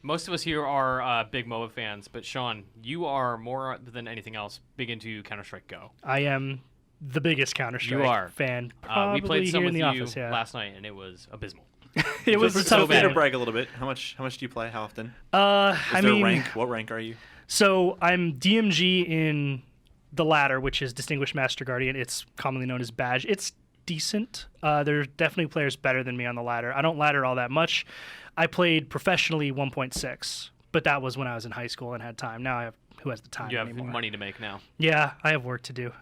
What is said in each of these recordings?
Most of us here are big MOBA fans, but Sean, you are more than anything else big into Counter-Strike Go. I am the biggest Counter-Strike fan. We played some here with in the you office, yeah. last night, and it was abysmal. It was so bad. to brag a little bit. How much do you play? How often? Rank? What rank are you? So I'm DMG in the ladder, which is Distinguished Master Guardian. It's commonly known as Badge. It's decent. There's definitely players better than me on the ladder. I don't ladder all that much. I played professionally 1.6, but that was when I was in high school and had time. Now who has the time You have anymore? money to make now. Yeah, I have work to do.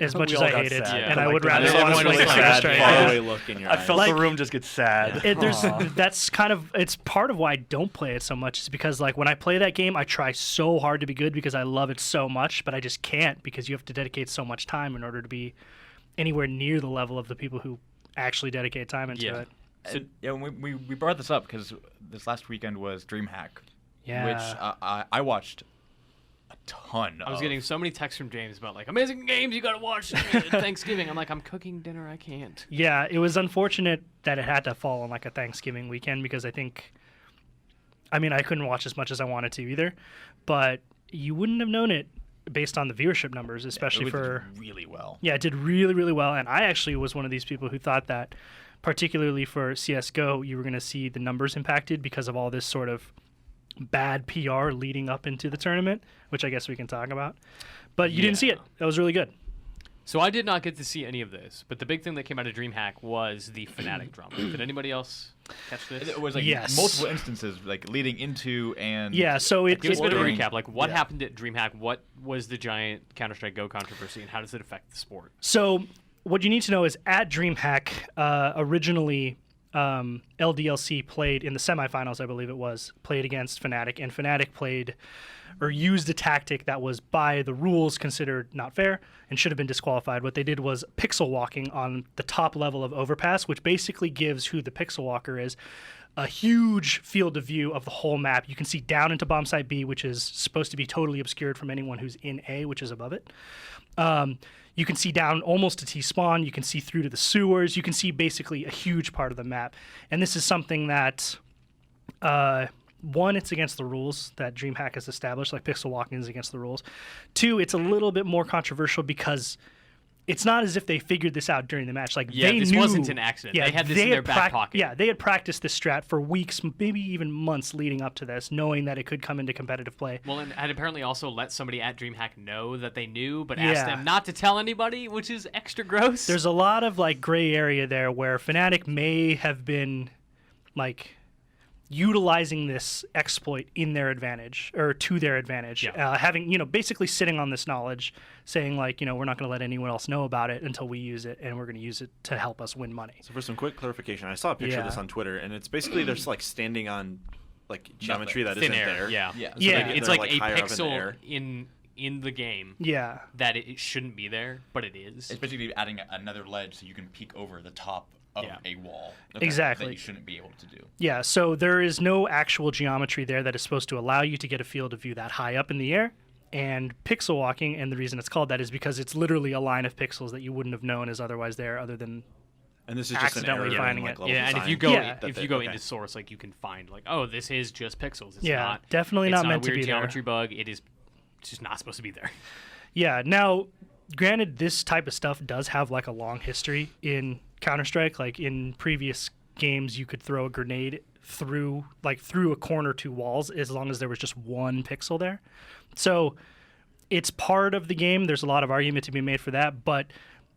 As much We as all I got hate it, sad. and I would rather everyone watch was like sad, Counter-Strike. Faraway look in your I eyes. felt Like- the room just get sad. That's kind of, it's part of why I don't play it so much, is because like when I play that game, I try so hard to be good because I love it so much, but I just can't because you have to dedicate so much time in order to be anywhere near the level of the people who actually dedicate time into Yeah. it. So, yeah, we brought this up because this last weekend was DreamHack, Yeah. which I watched a ton of. I was getting so many texts from James about like amazing games you gotta watch at Thanksgiving. I'm like, I'm cooking dinner, I can't. Yeah, it was unfortunate that it had to fall on like a Thanksgiving weekend because I couldn't watch as much as I wanted to either, but you wouldn't have known it based on the viewership numbers, especially it for did really well. Yeah, it did really, really well, and I actually was one of these people who thought that, particularly for CSGO, you were going to see the numbers impacted because of all this sort of bad PR leading up into the tournament, which I guess we can talk about. But you didn't see it. That was really good. So I did not get to see any of this, but the big thing that came out of DreamHack was the Fnatic drama. Did anybody else catch this? It was like Yes. multiple instances, like leading into and Yeah, so it Give us a bit of a Ordering. recap. Like, what Yeah. happened at DreamHack? What was the giant Counter-Strike Go controversy, and how does it affect the sport? So what you need to know is at DreamHack, originally LDLC played in the semifinals, I believe it was, played against Fnatic, and Fnatic played or used a tactic that was by the rules considered not fair and should have been disqualified. What they did was pixel walking on the top level of Overpass, which basically gives who the pixel walker is a huge field of view of the whole map. You can see down into bomb site B, which is supposed to be totally obscured from anyone who's in A, which is above it. You can see down almost to T-spawn. You can see through to the sewers. You can see basically a huge part of the map. And this is something that, one, it's against the rules that DreamHack has established, like pixel walking is against the rules. Two, it's a little bit more controversial because it's not as if they figured this out during the match. Like Yeah, they this knew, wasn't an accident. They had this in their back pocket. Yeah, they had practiced this strat for weeks, maybe even months leading up to this, knowing that it could come into competitive play. Well, and had apparently also let somebody at DreamHack know that they knew, but asked Yeah. them not to tell anybody, which is extra gross. There's a lot of like gray area there where Fnatic may have been like utilizing this exploit in their advantage or to their advantage, Yeah. having, basically sitting on this knowledge, saying like, we're not going to let anyone else know about it until we use it, and we're going to use it to help us win money. So for some quick clarification, I saw a picture of this on Twitter, and it's basically they're just like standing on like geometry that Thin isn't air. there. Yeah. Yeah. So Yeah. they- It's they're, like a higher up in the pixel air. in the game Yeah. that it shouldn't be there, but it is. It's basically adding another ledge so you can peek over the top of Yeah. a wall. Exactly. That you shouldn't be able to do. Yeah, so there is no actual geometry there that is supposed to allow you to get a field of view that high up in the air. And pixel walking, and the reason it's called that is because it's literally a line of pixels that you wouldn't have known is otherwise there other than And this is just an accidentally error finding in, like, it. level Yeah, and if design you go Yeah. that if they- you go okay. into source, like you can find like, oh, this is just pixels. It's Yeah, not definitely it's not not meant a to weird be there. geometry bug. It is just not supposed to be there. Yeah, now, granted, this type of stuff does have like a long history in Counter-Strike. Like in previous games, you could throw a grenade through a corner to walls as long as there was just one pixel there. So it's part of the game. There's a lot of argument to be made for that, but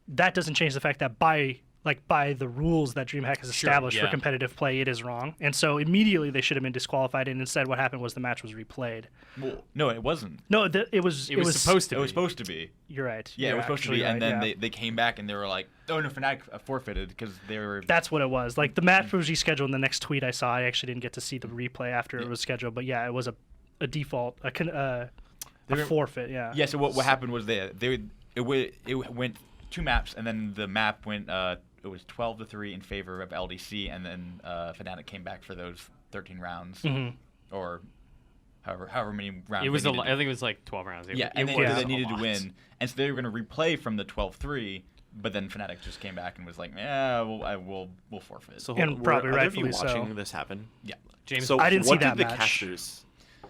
that doesn't change the fact that by the rules that DreamHack has Sure, established for yeah. competitive play, it is wrong. And so immediately they should have been disqualified, and instead what happened was the match was replayed. Well, no, it wasn't. No, it was supposed to It be. was supposed to be. You're right. Yeah, You're it was supposed to actually be. And right, then yeah. they came back and they were like, oh, no, Fnatic forfeited because they were. That's what it was. Like the match was rescheduled. And the next tweet I saw, I actually didn't get to see the replay after it was scheduled. But yeah, it was a default, a forfeit. Yeah. Yeah, so what happened was it went two maps, and then the map went, it was 12-3 in favor of LDC, and then Fnatic came back for those 13 rounds, or however many rounds. It was they I needed. think it was like 12 rounds. Yeah, and was they a needed to lot. win, and so they were going to replay from the 12-3, but then Fnatic just came back and was like, yeah, we'll forfeit. So And were probably other of you rightfully so. watching this happen? Yeah. James, So I didn't see what that did the match. casters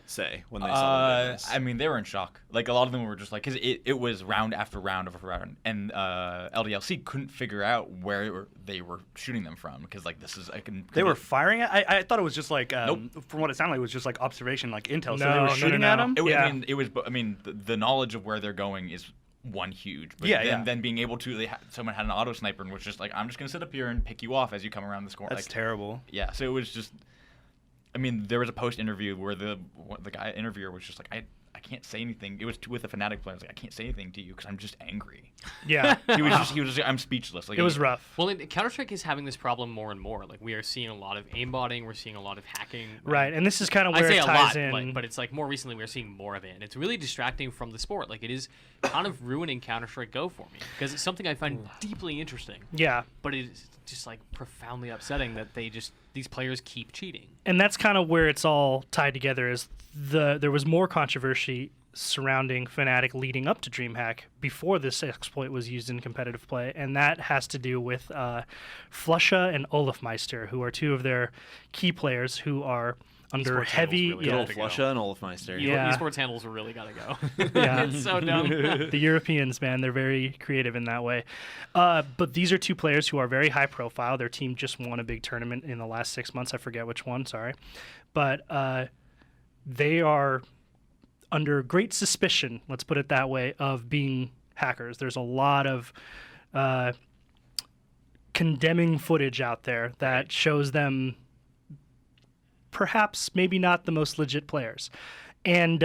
say when they saw the videos? I mean, they were in shock. Like, a lot of them were just like, because it was round after round after round, and LDLC couldn't figure out where they were shooting them from, because, like, this is... They were firing it? I thought it was just like, Nope. from what it sounded like, it was just like observation, like intel. So No, they were no, shooting no, at no. them? I mean, the knowledge of where they're going is one huge. But then being able to... someone had an auto sniper and was just like, I'm just going to sit up here and pick you off as you come around the score. That's like, terrible. Yeah, so it was just... I mean, there was a post-interview where the guy interviewer was just like, I can't say anything. It was with the Fnatic players. Like, I can't say anything to you because I'm just angry. Yeah. He was just I'm speechless. Like, It was rough. Well, Counter-Strike is having this problem more and more. Like, we are seeing a lot of aimbotting. We're seeing a lot of hacking. Right, and this is kind of I where say it a ties lot, in. but it's like more recently we're seeing more of it, and it's really distracting from the sport. Like, it is kind of ruining Counter-Strike Go for me because it's something I find deeply interesting, Yeah. but it's just like profoundly upsetting that these players keep cheating. And that's kind of where it's all tied together. Is there was more controversy surrounding Fnatic leading up to DreamHack before this exploit was used in competitive play, and that has to do with Flusha and Olafmeister, who are two of their key players who are under eSports heavy. handles really Good got old to go. Flusha and Olafmeister. Yeah. Esports handles are really got to go. Yeah. It's so dumb. The Europeans, man, they're very creative in that way. But these are two players who are very high profile. Their team just won a big tournament in the last 6 months. I forget which one, sorry. But they are under great suspicion, let's put it that way, of being hackers. There's a lot of condemning footage out there that shows them perhaps maybe not the most legit players. And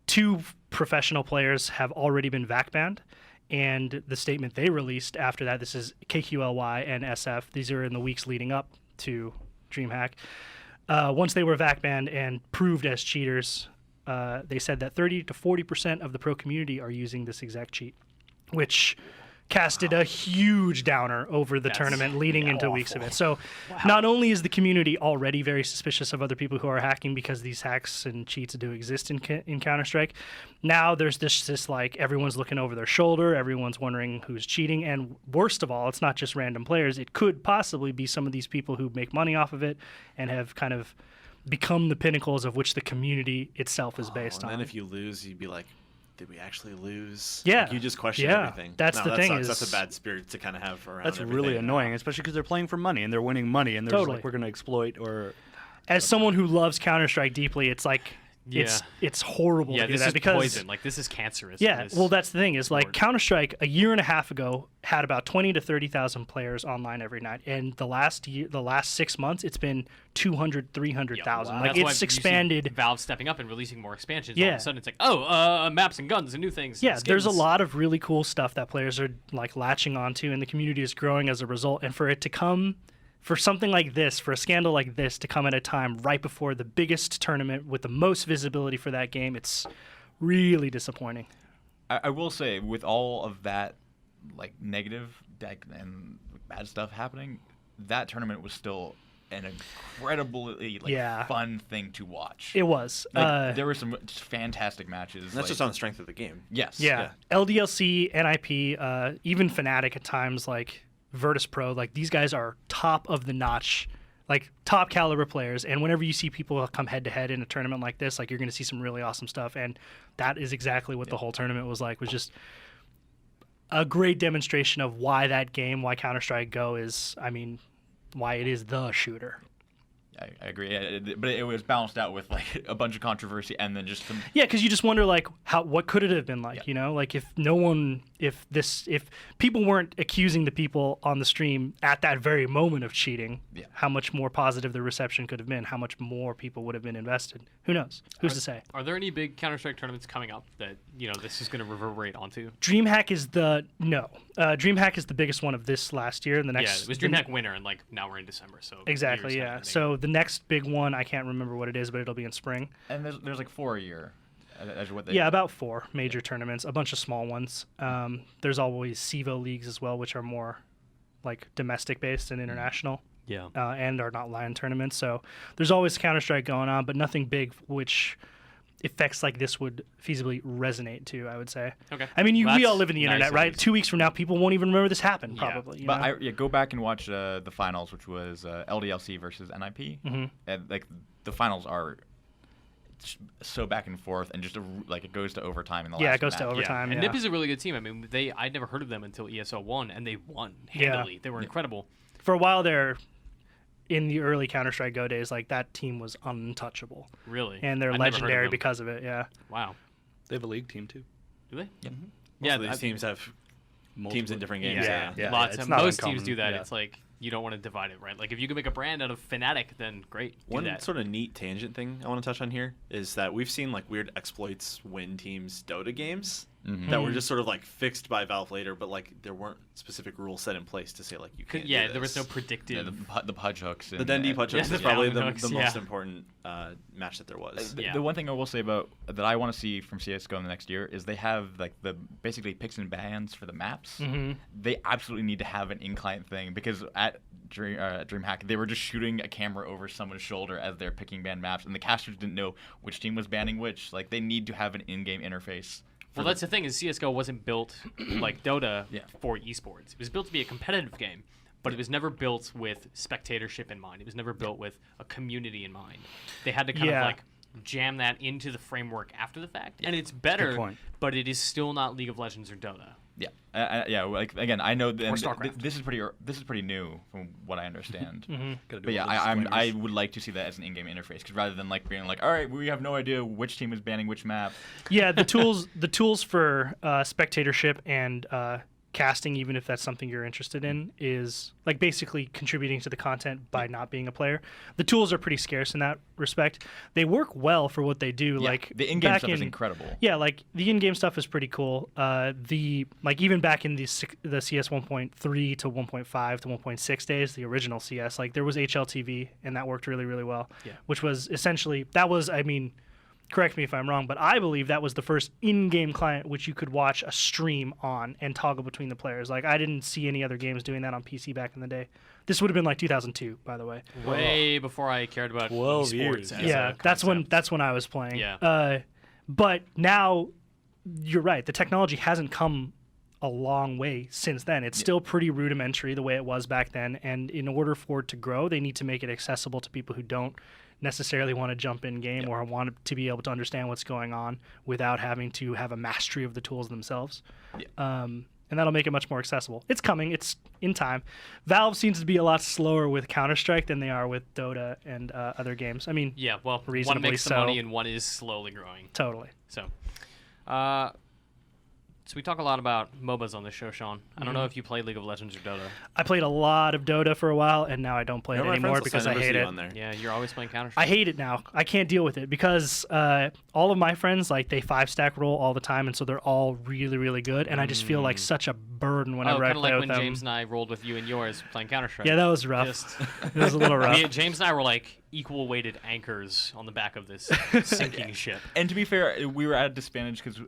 two professional players have already been VAC banned. And the statement they released after that, this is KQLY and SF. These are in the weeks leading up to DreamHack. Once they were VAC banned and proved as cheaters, they said that 30 to 40% of the pro community are using this exact cheat, which casted a huge downer over the tournament leading into weeks of it. So not only is the community already very suspicious of other people who are hacking because these hacks and cheats do exist in Counter-Strike, now there's this like everyone's looking over their shoulder, everyone's wondering who's cheating, and worst of all, it's not just random players. It could possibly be some of these people who make money off of it and have kind of become the pinnacles of which the community itself is based on. And then if you lose, you'd be like, did we actually lose? Yeah. Like, you just question Yeah. everything. That's the that thing sucks. is- That's a bad spirit to kind of have around That's everything. really annoying, especially because they're playing for money and they're winning money, and they're just Totally. like, we're going to exploit or... As someone who loves Counter-Strike deeply, it's like it's horrible Yeah, to do this that is because poison. Like, this is cancerous. yeah, This- well, that's the thing is like Lord. Counter-Strike a year and a half ago had about 20 to 30,000 players online every night, and the last 6 months it's been 200, 300,000. Yeah, Like that's why it's you see expanded. Valve stepping up and releasing more expansions. All Yeah. of a sudden, it's like, maps and guns and new things. Yeah, and there's a skins. lot of really cool stuff that players are like latching onto, and the community is growing as a result. And for it to come, for something like this, for a scandal like this to come at a time right before the biggest tournament with the most visibility for that game, it's really disappointing. I will say, with all of that, like, negative and bad stuff happening, that tournament was still an incredibly fun thing to watch. It was. Like, there were some just fantastic matches. And that's just on the strength of the game. Yes. Yeah. LDLC, NIP, even Fnatic at times, like Virtus Pro, like these guys are top of the notch, like top caliber players. And whenever you see people come head to head in a tournament like this, like you're going to see some really awesome stuff. And that is exactly what the whole tournament was like. Was just a great demonstration of why that game, why Counter-Strike Go is, I mean, why it is the shooter. I agree. But it was balanced out with, like, a bunch of controversy and then just some... Yeah, because you just wonder, like, what could it have been like, you know? Like, if people weren't accusing the people on the stream at that very moment of cheating, how much more positive the reception could have been, how much more people would have been invested. Who knows? Who's to say? Are there any big Counter-Strike tournaments coming up that, this is going to reverberate onto? DreamHack is DreamHack is the biggest one of this last year. And the next, Yeah, it was DreamHack winter, and, like, now we're in December, so... Exactly, years yeah. haven't So the next big one, I can't remember what it is, but it'll be in spring. And there's like 4 a year. As what they... Yeah, about 4 major tournaments, a bunch of small ones. There's always CEVO leagues as well, which are more like domestic based and international. Yeah. And are not LAN tournaments. So there's always Counter-Strike going on, but nothing big, which effects like this would feasibly resonate to, I would say. Okay. I mean, we all That's live in the nice internet, at right? least. 2 weeks from now, people won't even remember this happened, Yeah. probably. But go back and watch the finals, which was LDLC versus NIP. And like the finals are so back and forth, and just it goes to overtime in the last. Yeah, it goes match. to overtime. And Yeah. NIP is a really good team. I mean, I'd never heard of them until ESO won, and they won handily. They were incredible. For a while there, in the early Counter-Strike Go days, like that team was untouchable. Really. And they're I'd never heard of legendary them. because of it, yeah. Wow. They have a league team too. Do they? Yeah. Most of these teams have Multiple. teams in different games. Yeah. Yeah. Lots it's of not most uncommon, teams do that. yeah. It's like you don't want to divide it, right? Like if you can make a brand out of Fnatic, then great. Do One that. sort of neat tangent thing I want to touch on here is that we've seen like weird exploits win teams Dota games that were just sort of like fixed by Valve later, but like there weren't specific rules set in place to say like you can't. Yeah, do there was no this. predictive. The pudge hooks. The Dendy Pudge Yeah, Hooks the is probably down the hooks, most yeah. important match that there was. Yeah. The one thing I will say about that I want to see from CS:GO in the next year is they have like the basically picks and bans for the maps. They absolutely need to have an in-client thing because at DreamHack they were just shooting a camera over someone's shoulder as they're picking ban maps, and the casters didn't know which team was banning which. Like they need to have an in-game interface. Well, that's the thing is CS:GO wasn't built like Dota Yeah. for esports. It was built to be a competitive game, but it was never built with spectatorship in mind. It was never built with a community in mind. They had to kind of like jam that into the framework after the fact, and it's better, point. but it is still not League of Legends or Dota. Yeah, yeah. Like again, I know that StarCraft. this is pretty new from what I understand. Gotta do But yeah, all those I disclaimers. would like to see that as an in-game interface, because rather than like being like, all right, we have no idea which team is banning which map. Yeah, the tools for spectatorship and casting, even if that's something you're interested in, is like basically contributing to the content by not being a player. The tools are pretty scarce in that respect. They work well for what they do. Yeah, like the in-game back stuff is incredible. Yeah, like the in-game stuff is pretty cool. Even back in the CS 1.3 to 1.5 to 1.6 days, the original CS, like there was HLTV, and that worked really, really well. Yeah. Which was essentially I mean, correct me if I'm wrong, but I believe that was the first in-game client which you could watch a stream on and toggle between the players. Like I didn't see any other games doing that on PC back in the day. This would have been like 2002, by the way. Way before I cared about 12 esports. years. As Yeah, a that's concept. when I was playing. Yeah. But now you're right. The technology hasn't come a long way since then. It's still pretty rudimentary the way it was back then. And in order for it to grow, they need to make it accessible to people who don't necessarily want to jump in game or want to be able to understand what's going on without having to have a mastery of the tools themselves. And that'll make it much more accessible. It's coming. It's in time. Valve seems to be a lot slower with Counter-Strike than they are with Dota and other games. I mean, Yeah, well, one reasonably makes the so. money and one is slowly growing. totally. So we talk a lot about MOBAs on this show, Sean. I don't know if you play League of Legends or Dota. I played a lot of Dota for a while, and now I don't play it anymore because I hate it. On there. Yeah, you're always playing Counter-Strike. I hate it now. I can't deal with it because all of my friends, like, they 5-stack roll all the time, and so they're all really, really good, and I just feel like such a burden whenever I kind of play like with when them. James and I rolled with you and yours playing Counter-Strike. Yeah, that was rough. Just- It was a little rough. James and I were like equal-weighted anchors on the back of this sinking ship. And to be fair, we were at a disadvantage because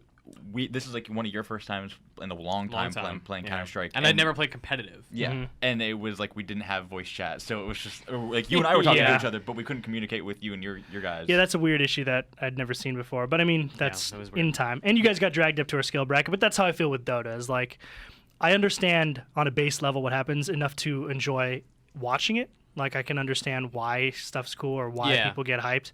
this is like one of your first times in a long time playing yeah. Counter-Strike. And I'd never played competitive. Yeah, and it was like we didn't have voice chat, so it was just like you and I were talking to each other, but we couldn't communicate with you and your guys. Yeah, that's a weird issue that I'd never seen before. But I mean, that's that was weird. in time. And you guys got dragged up to our skill bracket, but that's how I feel with Dota. Is like, I understand on a base level what happens enough to enjoy watching it. Like, I can understand why stuff's cool or why Yeah. people get hyped.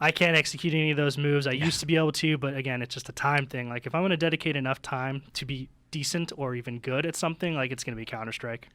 I can't execute any of those moves. I used to be able to, but again, it's just a time thing. Like, if I'm going to dedicate enough time to be decent or even good at something, like, it's going to be Counter-Strike.